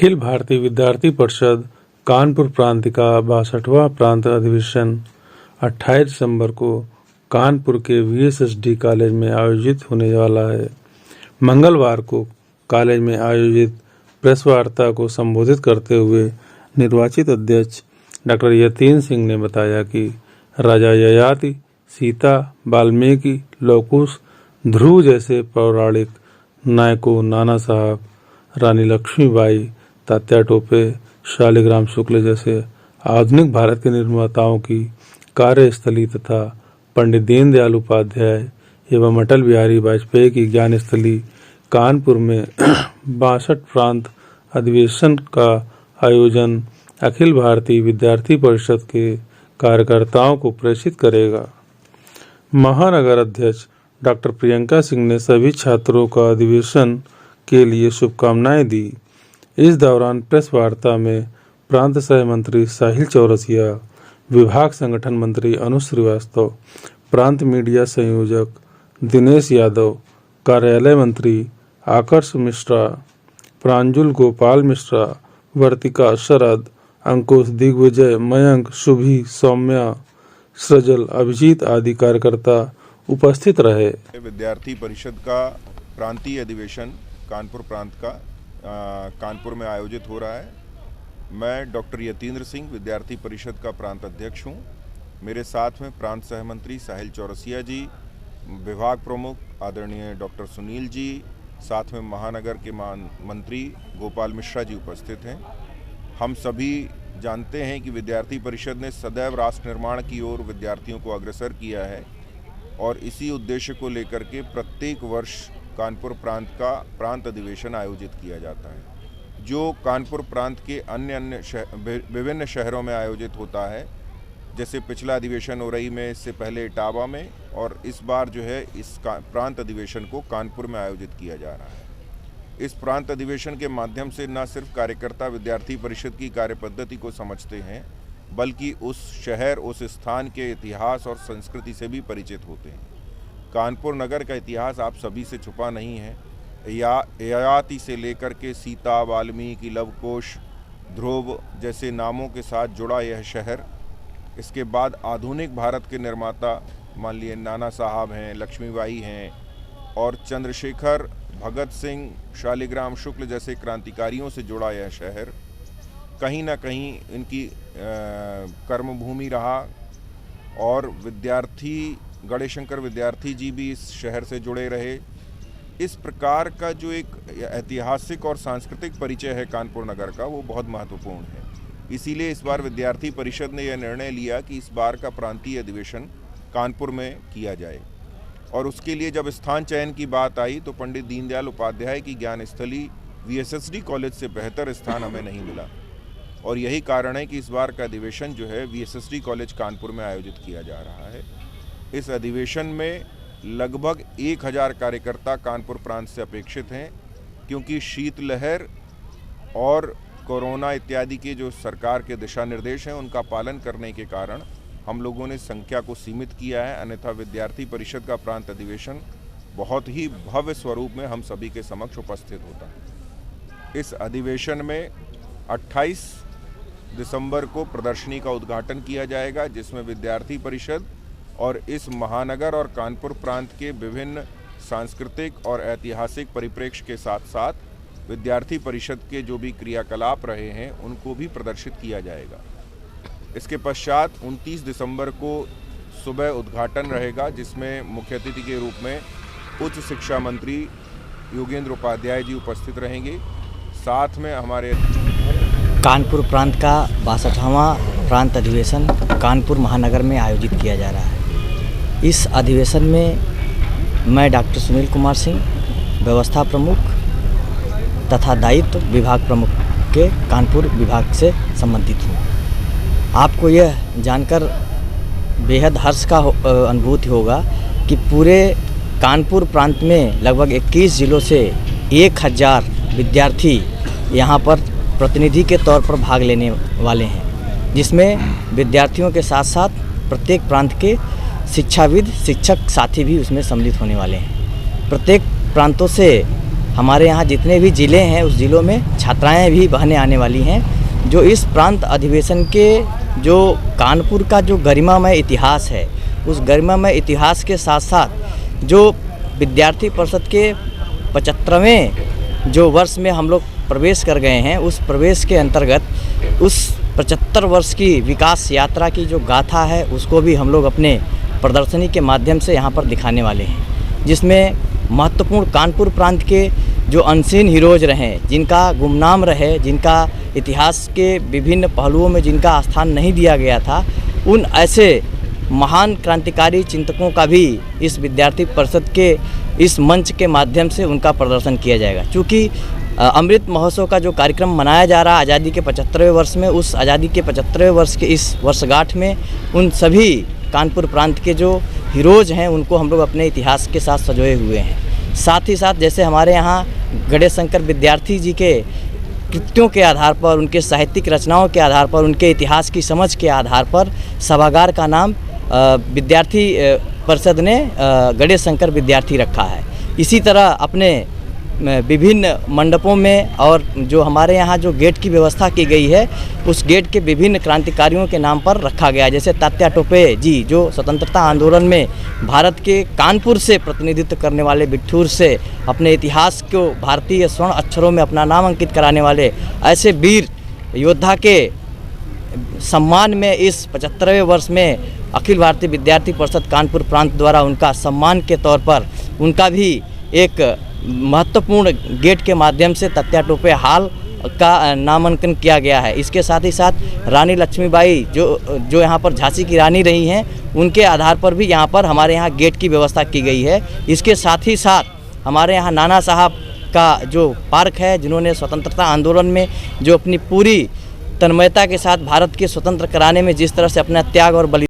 अखिल भारतीय विद्यार्थी परिषद कानपुर प्रांत का 62वां प्रांत अधिवेशन 28 दिसंबर को कानपुर के वीएसएसडी कॉलेज में आयोजित होने वाला है। मंगलवार को कॉलेज में आयोजित प्रेस वार्ता को संबोधित करते हुए निर्वाचित अध्यक्ष डॉक्टर यतीन सिंह ने बताया कि राजा ययाति, सीता, वाल्मीकि, लवकुश, ध्रुव जैसे पौराणिक नायकों, नाना साहब, रानी लक्ष्मीबाई, तात्या टोपे, शालिग्राम शुक्ल जैसे आधुनिक भारत के निर्माताओं की कार्यस्थली तथा पंडित दीनदयाल उपाध्याय एवं अटल बिहारी वाजपेयी की ज्ञान स्थली कानपुर में 62 प्रांत अधिवेशन का आयोजन अखिल भारतीय विद्यार्थी परिषद के कार्यकर्ताओं को प्रेषित करेगा। महानगर अध्यक्ष डॉक्टर प्रियंका सिंह ने सभी छात्रों का अधिवेशन के लिए शुभकामनाएं दी। इस दौरान प्रेस वार्ता में प्रांत सह मंत्री साहिल चौरसिया, विभाग संगठन मंत्री अनुज श्रीवास्तव, प्रांत मीडिया संयोजक दिनेश यादव, कार्यालय मंत्री आकर्ष मिश्रा, प्रांजुल गोपाल मिश्रा, वर्तिका शरद, अंकुश, दिग्विजय, मयंक, शुभी, सौम्या, सृजल, अभिजीत आदि कार्यकर्ता उपस्थित रहे। विद्यार्थी परिषद का प्रांतीय अधिवेशन कानपुर प्रांत का कानपुर में आयोजित हो रहा है। मैं डॉक्टर यतीन्द्र सिंह विद्यार्थी परिषद का प्रांत अध्यक्ष हूं। मेरे साथ में प्रांत सहमंत्री साहिल चौरसिया जी, विभाग प्रमुख आदरणीय डॉक्टर सुनील जी, साथ में महानगर के मंत्री गोपाल मिश्रा जी उपस्थित हैं। हम सभी जानते हैं कि विद्यार्थी परिषद ने सदैव राष्ट्र निर्माण की ओर विद्यार्थियों को अग्रसर किया है और इसी उद्देश्य को लेकर के प्रत्येक वर्ष कानपुर प्रांत का प्रांत अधिवेशन आयोजित किया जाता है, जो कानपुर प्रांत के अन्य विभिन्न शहरों में आयोजित होता है। जैसे पिछला अधिवेशन उरई में, इससे पहले इटावा में, और इस बार जो है इस प्रांत अधिवेशन को कानपुर में आयोजित किया जा रहा है। इस प्रांत अधिवेशन के माध्यम से न सिर्फ कार्यकर्ता विद्यार्थी परिषद की कार्यपद्धति को समझते हैं, बल्कि उस शहर, उस स्थान के इतिहास और संस्कृति से भी परिचित होते हैं। कानपुर नगर का इतिहास आप सभी से छुपा नहीं है। ययाति से लेकर के सीता, वाल्मीकि, लवकुश, ध्रुव जैसे नामों के साथ जुड़ा यह शहर। इसके बाद आधुनिक भारत के निर्माता मान लिए नाना साहब हैं, लक्ष्मीबाई हैं, और चंद्रशेखर, भगत सिंह, शालिग्राम शुक्ल जैसे क्रांतिकारियों से जुड़ा यह शहर कहीं ना कहीं इनकी कर्मभूमि रहा। और विद्यार्थी गणेशंकर विद्यार्थी जी भी इस शहर से जुड़े रहे। इस प्रकार का जो एक ऐतिहासिक और सांस्कृतिक परिचय है कानपुर नगर का, वो बहुत महत्वपूर्ण है। इसीलिए इस बार विद्यार्थी परिषद ने यह निर्णय लिया कि इस बार का प्रांतीय अधिवेशन कानपुर में किया जाए। और उसके लिए जब स्थान चयन की बात आई तो पंडित दीनदयाल उपाध्याय की ज्ञान स्थली वीएसएसडी कॉलेज से बेहतर स्थान हमें नहीं मिला, और यही कारण है कि इस बार का अधिवेशन जो है वीएसएसडी कॉलेज कानपुर में आयोजित किया जा रहा है। इस अधिवेशन में लगभग 1000 कार्यकर्ता कानपुर प्रांत से अपेक्षित हैं, क्योंकि शीतलहर और कोरोना इत्यादि के जो सरकार के दिशा निर्देश हैं उनका पालन करने के कारण हम लोगों ने संख्या को सीमित किया है। अन्यथा विद्यार्थी परिषद का प्रांत अधिवेशन बहुत ही भव्य स्वरूप में हम सभी के समक्ष उपस्थित होता है। इस अधिवेशन में 28 दिसंबर को प्रदर्शनी का उद्घाटन किया जाएगा, जिसमें विद्यार्थी परिषद और इस महानगर और कानपुर प्रांत के विभिन्न सांस्कृतिक और ऐतिहासिक परिप्रेक्ष्य के साथ साथ विद्यार्थी परिषद के जो भी क्रियाकलाप रहे हैं उनको भी प्रदर्शित किया जाएगा। इसके पश्चात 29 दिसंबर को सुबह उद्घाटन रहेगा, जिसमें मुख्य अतिथि के रूप में उच्च शिक्षा मंत्री योगेंद्र उपाध्याय जी उपस्थित रहेंगे। साथ में हमारे कानपुर प्रांत का 62वां प्रांत अधिवेशन कानपुर महानगर में आयोजित किया जा रहा है। इस अधिवेशन में मैं डॉक्टर सुनील कुमार सिंह, व्यवस्था प्रमुख तथा दायित्व विभाग प्रमुख के कानपुर विभाग से संबंधित हूँ। आपको यह जानकर बेहद हर्ष का अनुभूति होगा कि पूरे कानपुर प्रांत में लगभग 21 जिलों से 1000 विद्यार्थी यहाँ पर प्रतिनिधि के तौर पर भाग लेने वाले हैं, जिसमें विद्यार्थियों के साथ साथ प्रत्येक प्रांत के शिक्षाविद, शिक्षक साथी भी उसमें सम्मिलित होने वाले हैं। प्रत्येक प्रांतों से हमारे यहाँ जितने भी ज़िले हैं उस ज़िलों में छात्राएं भी बहने आने वाली हैं, जो इस प्रांत अधिवेशन के जो कानपुर का जो गरिमामय इतिहास है, उस गरिमामय इतिहास के साथ साथ जो विद्यार्थी परिषद के 75वें जो वर्ष में हम लोग प्रवेश कर गए हैं, उस प्रवेश के अंतर्गत उस 75 वर्ष की विकास यात्रा की जो गाथा है उसको भी हम लोग अपने प्रदर्शनी के माध्यम से यहाँ पर दिखाने वाले हैं, जिसमें महत्वपूर्ण कानपुर प्रांत के जो अनसीन हीरोज रहे, जिनका गुमनाम रहे, जिनका इतिहास के विभिन्न पहलुओं में जिनका स्थान नहीं दिया गया था, उन ऐसे महान क्रांतिकारी चिंतकों का भी इस विद्यार्थी परिषद के इस मंच के माध्यम से उनका प्रदर्शन किया जाएगा। चूँकि अमृत महोत्सव का जो कार्यक्रम मनाया जा रहा है आज़ादी के 75वें वर्ष में, उस आज़ादी के 75वें वर्ष के इस वर्षगांठ में उन सभी कानपुर प्रांत के जो हीरोज हैं उनको हम लोग अपने इतिहास के साथ सजोए हुए हैं। साथ ही साथ जैसे हमारे यहाँ गणेश शंकर विद्यार्थी जी के कृत्यों के आधार पर, उनके साहित्यिक रचनाओं के आधार पर, उनके इतिहास की समझ के आधार पर सभागार का नाम विद्यार्थी परिषद ने गणेश शंकर विद्यार्थी रखा है। इसी तरह अपने विभिन्न मंडपों में और जो हमारे यहाँ जो गेट की व्यवस्था की गई है, उस गेट के विभिन्न क्रांतिकारियों के नाम पर रखा गया है। जैसे तात्या टोपे जी जो स्वतंत्रता आंदोलन में भारत के कानपुर से प्रतिनिधित्व करने वाले, बिठूर से अपने इतिहास को भारतीय स्वर्ण अक्षरों में अपना नाम अंकित कराने वाले ऐसे वीर योद्धा के सम्मान में इस 75वें वर्ष में अखिल भारतीय विद्यार्थी परिषद कानपुर प्रांत द्वारा उनका सम्मान के तौर पर उनका भी एक महत्वपूर्ण गेट के माध्यम से तात्या टोपे हॉल का नामांकन किया गया है। इसके साथ ही साथ रानी लक्ष्मीबाई जो यहाँ पर झांसी की रानी रही हैं, उनके आधार पर भी यहाँ पर हमारे यहाँ गेट की व्यवस्था की गई है। इसके साथ ही साथ हमारे यहाँ नाना साहब का जो पार्क है, जिन्होंने स्वतंत्रता आंदोलन में जो अपनी पूरी तन्मयता के साथ भारत के स्वतंत्र कराने में जिस तरह से अपना त्याग और बलि